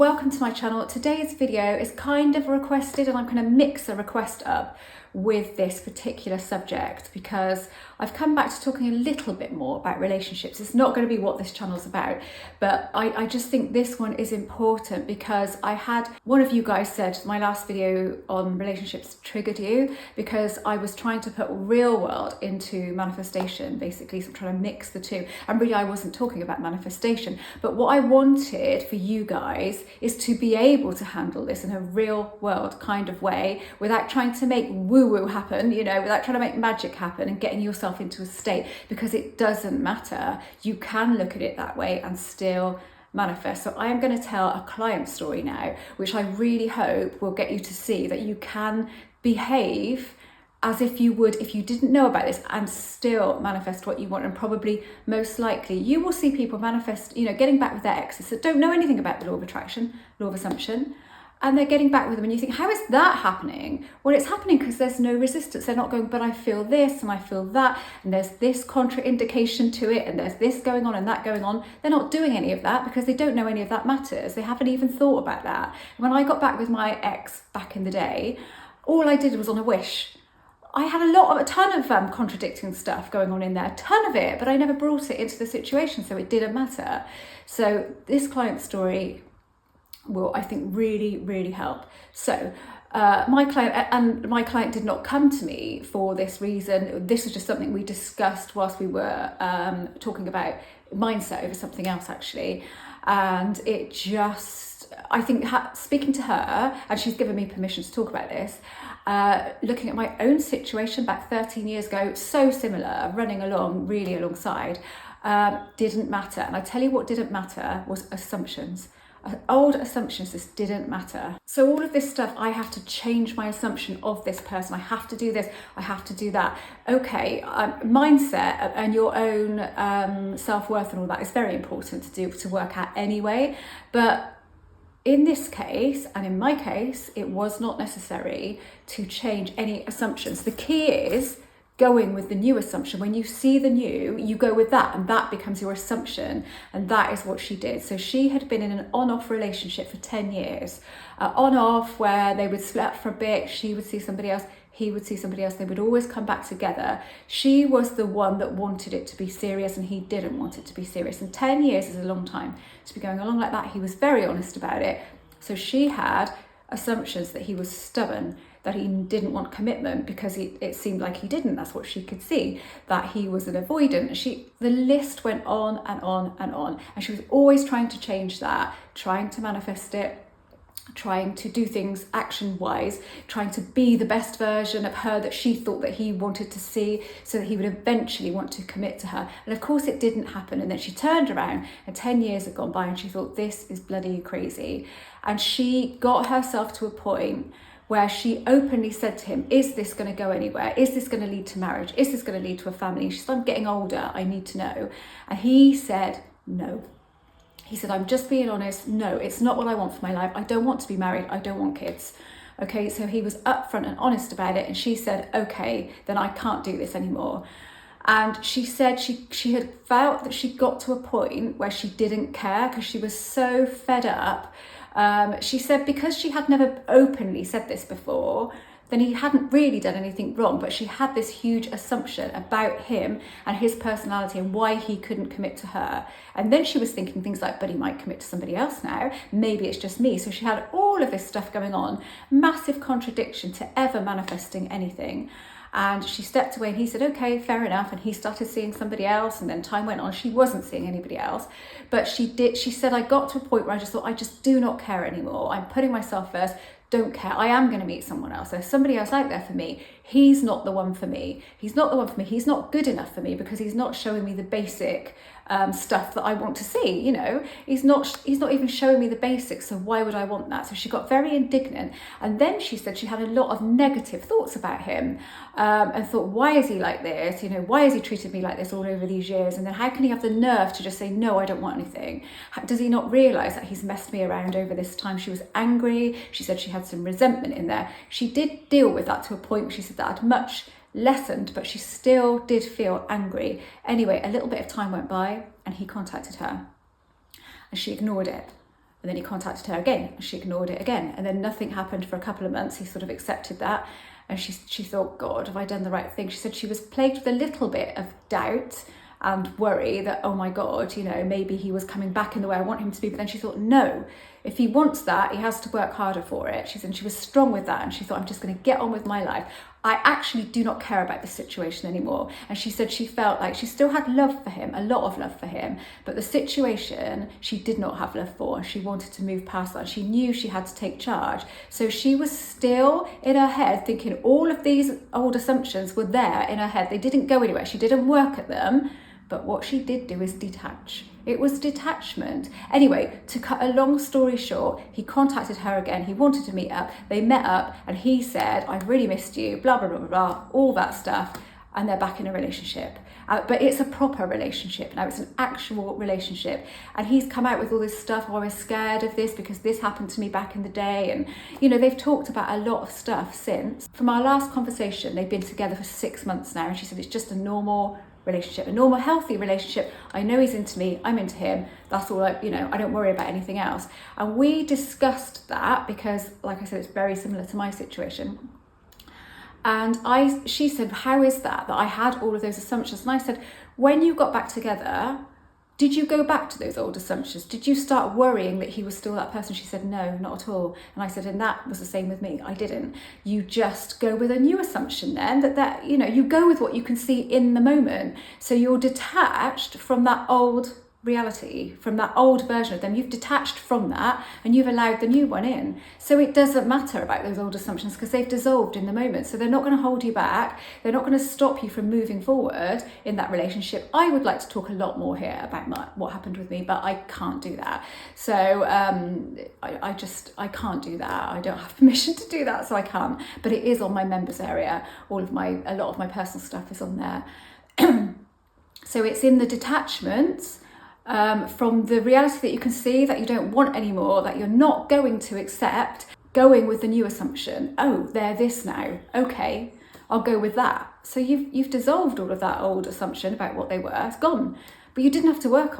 welcome to my channel. Today's video is kind of requested and I'm going to mix a request up with this particular subject because I've come back to talking a little bit more about relationships. It's not going to be what this channel's about, but I just think this one is important because I had one of you guys said my last video on relationships triggered you because I was trying to put real world into manifestation, basically. So I'm trying to mix the two, and really I wasn't talking about manifestation, but what I wanted for you guys is to be able to handle this in a real world kind of way without trying to make woo-woo happen, you know, without trying to make magic happen and getting yourself into a state, because it doesn't matter. You can look at it that way and still manifest. So I am going to tell a client story now, which I really hope will get you to see that you can behave as if you would if you didn't know about this and still manifest what you want. And probably most likely you will see people manifest, you know, getting back with their exes that don't know anything about the law of attraction, law of assumption, and they're getting back with them, and you think, how is that happening? Well, it's happening because there's no resistance. They're not going, but I feel this and I feel that, and there's this contraindication to it, and there's this going on and that going on. They're not doing any of that because they don't know any of that matters. They haven't even thought about that. When I got back with my ex back in the day, all I did was on a wish. I had a ton of contradicting stuff going on in there, a ton of it, but I never brought it into the situation, so it didn't matter. So this client story will, I think, really help. So my client did not come to me for this reason. This was just something we discussed whilst we were talking about mindset over something else, actually. And it just, I think, speaking to her, and she's given me permission to talk about this, looking at my own situation back 13 years ago, so similar, running along really alongside, didn't matter. And I tell you what didn't matter was assumptions. Old assumptions just didn't matter. So all of this stuff, I have to change my assumption of this person. I have to do this, I have to do that. Okay, mindset and your own self-worth and all that is very important to work out anyway. But in this case, and in my case, it was not necessary to change any assumptions. The key is going with the new assumption. When you see the new, you go with that, and that becomes your assumption. And that is what she did. So she had been in an on-off relationship for 10 years, on-off, where they would split up for a bit. She would see somebody else, he would see somebody else. They would always come back together. She was the one that wanted it to be serious, and he didn't want it to be serious. And 10 years is a long time to be going along like that. He was very honest about it. So she had assumptions that he was stubborn, that he didn't want commitment because it seemed like he didn't. That's what she could see, that he was an avoidant. The list went on and on and on. And she was always trying to change that, trying to manifest it, trying to do things action-wise, trying to be the best version of her that she thought that he wanted to see, so that he would eventually want to commit to her. And of course it didn't happen. And then she turned around and 10 years had gone by and she thought, this is bloody crazy. And she got herself to a point where she openly said to him, is this going to go anywhere? Is this going to lead to marriage? Is this going to lead to a family? And she said, I'm getting older, I need to know. And he said, no. He said, I'm just being honest. No, it's not what I want for my life. I don't want to be married. I don't want kids. Okay, so he was upfront and honest about it. And she said, okay, then I can't do this anymore. And she said she had felt that she got to a point where she didn't care because she was so fed up. She said because she had never openly said this before, then he hadn't really done anything wrong, but she had this huge assumption about him and his personality and why he couldn't commit to her. And then she was thinking things like, but he might commit to somebody else now. Maybe it's just me. So she had all of this stuff going on, massive contradiction to ever manifesting anything. And she stepped away and he said, okay, fair enough. And he started seeing somebody else, and then time went on. She wasn't seeing anybody else, but she said, I got to a point where I just thought, I just do not care anymore. I'm putting myself first. Don't care. I am going to meet someone else. There's somebody else out there for me. He's not the one for me. He's not the one for me. He's not good enough for me because he's not showing me the basic stuff that I want to see. You know, he's not even showing me the basics. So why would I want that? So she got very indignant. And then she said she had a lot of negative thoughts about him, and thought, why is he like this? You know, why has he treated me like this all over these years? And then how can he have the nerve to just say, no, I don't want anything? Does he not realize that he's messed me around over this time? She was angry. She said she had some resentment in there. She did deal with that to a point. She said that had much lessened, but she still did feel angry. Anyway, a little bit of time went by and he contacted her and she ignored it. And then he contacted her again, and she ignored it again. And then nothing happened for a couple of months. He sort of accepted that. And she thought, God, have I done the right thing? She said she was plagued with a little bit of doubt and worry that, oh my God, maybe he was coming back in the way I want him to be. But then she thought, no, if he wants that, he has to work harder for it. She said she was strong with that. And she thought, I'm just going to get on with my life. I actually do not care about the situation anymore. And she said she felt like she still had love for him, a lot of love for him, but the situation she did not have love for. She wanted to move past that. She knew she had to take charge. So she was still in her head thinking all of these old assumptions were there in her head. They didn't go anywhere. She didn't work at them. But what she did do is detach. It was detachment. Anyway, to cut a long story short, he contacted her again. He wanted to meet up. They met up and he said, I've really missed you, blah, blah, blah, blah, blah, all that stuff. And they're back in a relationship. But it's a proper relationship. Now it's an actual relationship. And he's come out with all this stuff. Oh, I was scared of this because this happened to me back in the day. And, they've talked about a lot of stuff since. From our last conversation, they've been together for 6 months now. And she said, it's just a normal relationship, a normal, healthy relationship. I know he's into me, I'm into him. That's all I don't worry about anything else. And we discussed that because, like I said, it's very similar to my situation. And she said, how is that I had all of those assumptions? And I said, when you got back together, did you go back to those old assumptions? Did you start worrying that he was still that person? She said, no, not at all. And I said, and that was the same with me. I didn't. You just go with a new assumption then that you go with what you can see in the moment. So you're detached from that old reality, from that old version of them. You've detached from that and you've allowed the new one in. So it doesn't matter about those old assumptions because they've dissolved in the moment. So they're not going to hold you back. They're not going to stop you from moving forward in that relationship. I would like to talk a lot more here about what happened with me, but I can't do that. So I can't do that. I don't have permission to do that, so I can't. But it is on my members area. A lot of my personal stuff is on there. So it's in the detachments from the reality that you can see that you don't want anymore, that you're not going to accept, going with the new assumption. Oh, they're this now. Okay, I'll go with that. So you've dissolved all of that old assumption about what they were. It's gone. But you didn't have to work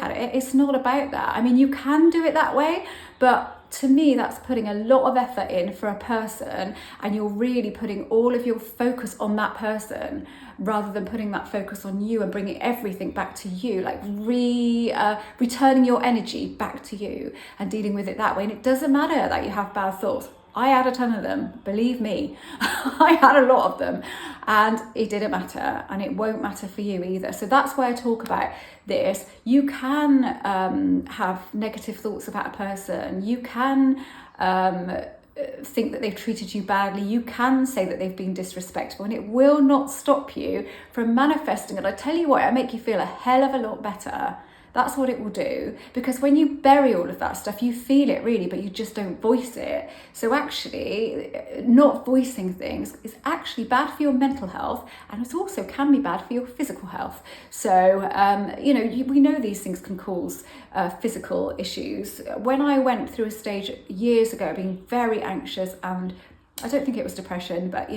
at it. It's not about that. I mean, you can do it that way, but to me, that's putting a lot of effort in for a person, and you're really putting all of your focus on that person rather than putting that focus on you and bringing everything back to you, like returning your energy back to you and dealing with it that way. And it doesn't matter that you have bad thoughts. I had a ton of them, believe me. I had a lot of them, and it didn't matter, and it won't matter for you either. So that's why I talk about this. You can have negative thoughts about a person. You can think that they've treated you badly. You can say that they've been disrespectful, and it will not stop you from manifesting it. I tell you what, it'll make you feel a hell of a lot better. That's what it will do, because when you bury all of that stuff, you feel it really, but you just don't voice it. So actually, not voicing things is actually bad for your mental health, and it also can be bad for your physical health. So, we know these things can cause physical issues. When I went through a stage years ago, being very anxious, and I don't think it was depression, but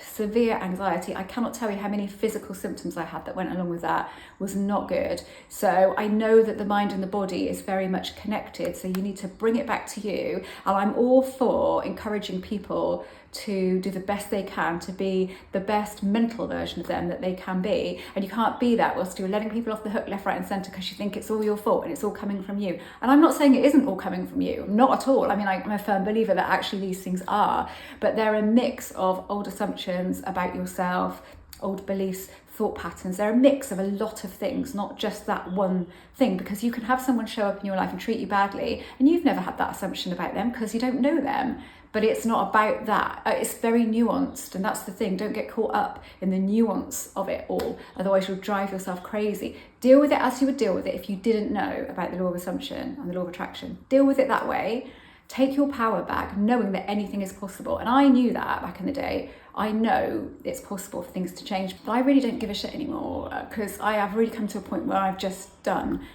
severe anxiety. I cannot tell you how many physical symptoms I had that went along with that. Was not good. So I know that the mind and the body is very much connected, so you need to bring it back to you. And I'm all for encouraging people to do the best they can to be the best mental version of them that they can be. And you can't be that whilst you're letting people off the hook left, right and centre because you think it's all your fault and it's all coming from you. And I'm not saying it isn't all coming from you, not at all. I mean, I'm a firm believer that actually these things are, but they're a mix of old assumptions about yourself, old beliefs, thought patterns. They're a mix of a lot of things, not just that one thing, because you can have someone show up in your life and treat you badly and you've never had that assumption about them because you don't know them. But it's not about that. It's very nuanced, and that's the thing. Don't get caught up in the nuance of it all, otherwise you'll drive yourself crazy. Deal with it as you would deal with it if you didn't know about the law of assumption and the law of attraction. Deal with it that way. Take your power back, knowing that anything is possible. And I knew that back in the day. I know it's possible for things to change, but I really don't give a shit anymore, because I have really come to a point where I've just done,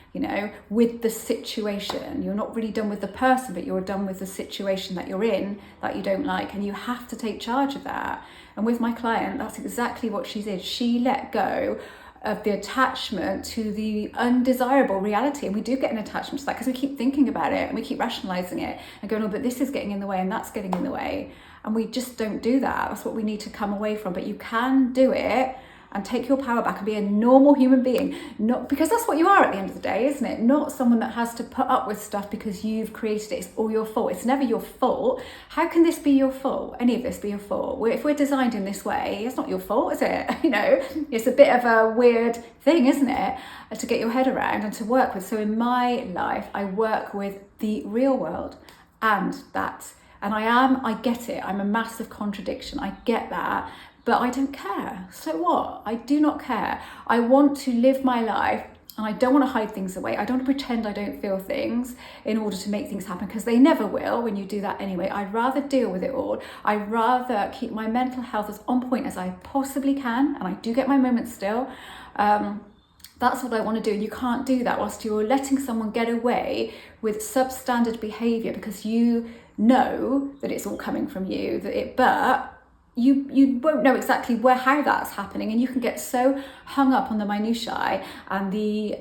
with the situation. You're not really done with the person, but you're done with the situation that you're in that you don't like, and you have to take charge of that. And with my client, that's exactly what she did. She let go of the attachment to the undesirable reality. And we do get an attachment to that because we keep thinking about it and we keep rationalizing it and going, oh, but this is getting in the way and that's getting in the way. And we just don't do that. That's what we need to come away from. But you can do it and take your power back and be a normal human being. Not because that's what you are at the end of the day, isn't it? Not someone that has to put up with stuff because you've created it. It's all your fault. It's never your fault. How can this be your fault? Any of this be your fault? If we're designed in this way, it's not your fault, is it? You know, it's a bit of a weird thing, isn't it? To get your head around and to work with. So in my life, I work with the real world and that. And I get it. I'm a massive contradiction. I get that. But I don't care. So what? I do not care. I want to live my life and I don't want to hide things away. I don't want to pretend I don't feel things in order to make things happen, because they never will when you do that anyway. I'd rather deal with it all. I'd rather keep my mental health as on point as I possibly can. And I do get my moments still. That's what I want to do. And you can't do that whilst you're letting someone get away with substandard behaviour because you know that it's all coming from you, but you won't know exactly how that's happening, and you can get so hung up on the minutiae and the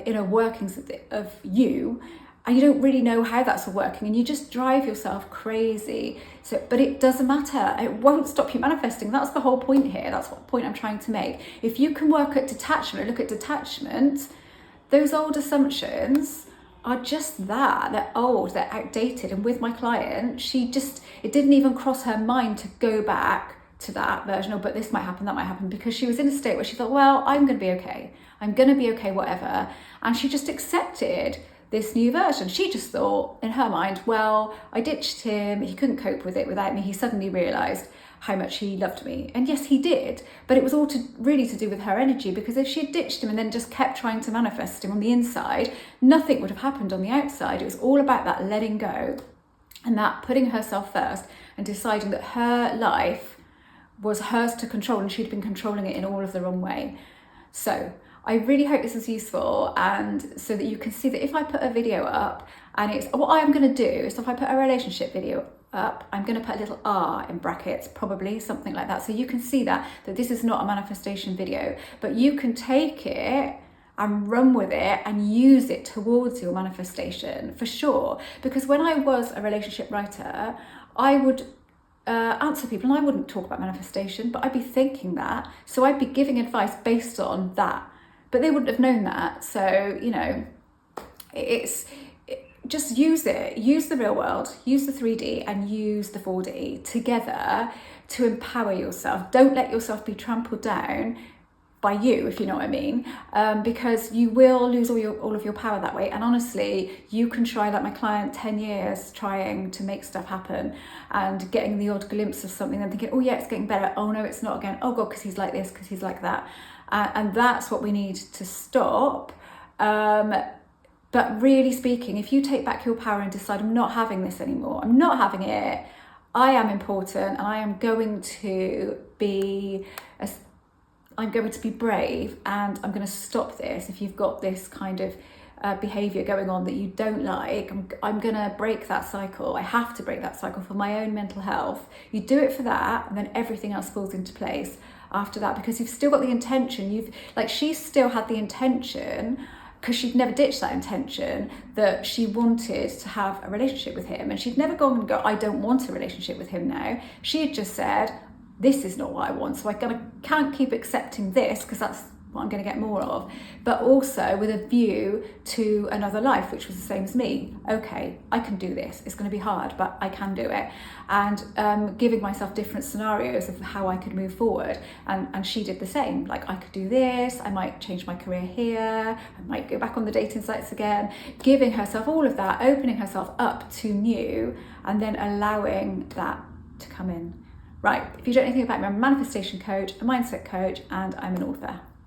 inner workings of you, and you don't really know how that's all working, and you just drive yourself crazy. So, but it doesn't matter. It won't stop you manifesting. That's the whole point here. That's what point I'm trying to make. If you can work at detachment and look at detachment, those old assumptions are just that. They're old, they're outdated. And with my client, it didn't even cross her mind to go back to that version, oh, but this might happen, that might happen, because she was in a state where she thought, well, I'm going to be okay. I'm going to be okay, whatever. And she just accepted this new version. She just thought in her mind, well, I ditched him. He couldn't cope with it without me. He suddenly realized how much he loved me. And yes, he did, but it was all really to do with her energy, because if she had ditched him and then just kept trying to manifest him on the inside, nothing would have happened on the outside. It was all about that letting go and that putting herself first and deciding that her life was hers to control, and she'd been controlling it in all of the wrong way. So I really hope this is useful, and so that you can see that if I put a video up, and it's what I'm going to do is, if I put a relationship video up, I'm going to put a little R in brackets, probably something like that, so you can see that this is not a manifestation video, but you can take it and run with it and use it towards your manifestation for sure. Because when I was a relationship writer, I would answer people and I wouldn't talk about manifestation, but I'd be thinking that, so I'd be giving advice based on that, but they wouldn't have known that. So, you know, just use it, use the real world, use the 3D and use the 4D together to empower yourself. Don't let yourself be trampled down by you, if you know what I mean, because you will lose all of your power that way. And honestly, you can try, like my client, 10 years trying to make stuff happen and getting the odd glimpse of something and thinking, oh yeah, it's getting better. Oh no, it's not again. Oh God, because he's like this, because he's like that. And that's what we need to stop. But really speaking, if you take back your power and decide, I'm not having this anymore, I'm not having it, I am important, and I am going to be brave, and I'm going to stop this. If you've got this kind of behavior going on that you don't like, I'm going to break that cycle. I have to break that cycle for my own mental health. You do it for that, and then everything else falls into place after that, because you've still got the intention. She still had the intention, because she'd never ditched that intention, that she wanted to have a relationship with him, and she'd never gone and go, I don't want a relationship with him now. She had just said, this is not what I want, so I can't keep accepting this, because that's what I'm going to get more of, but also with a view to another life, which was the same as me. Okay, I can do this. It's going to be hard, but I can do it. And giving myself different scenarios of how I could move forward. And she did the same. Like, I could do this, I might change my career here, I might go back on the dating sites again, giving herself all of that, opening herself up to new, and then allowing that to come in. Right, if you don't know anything about me, I'm a manifestation coach, a mindset coach, and I'm an author.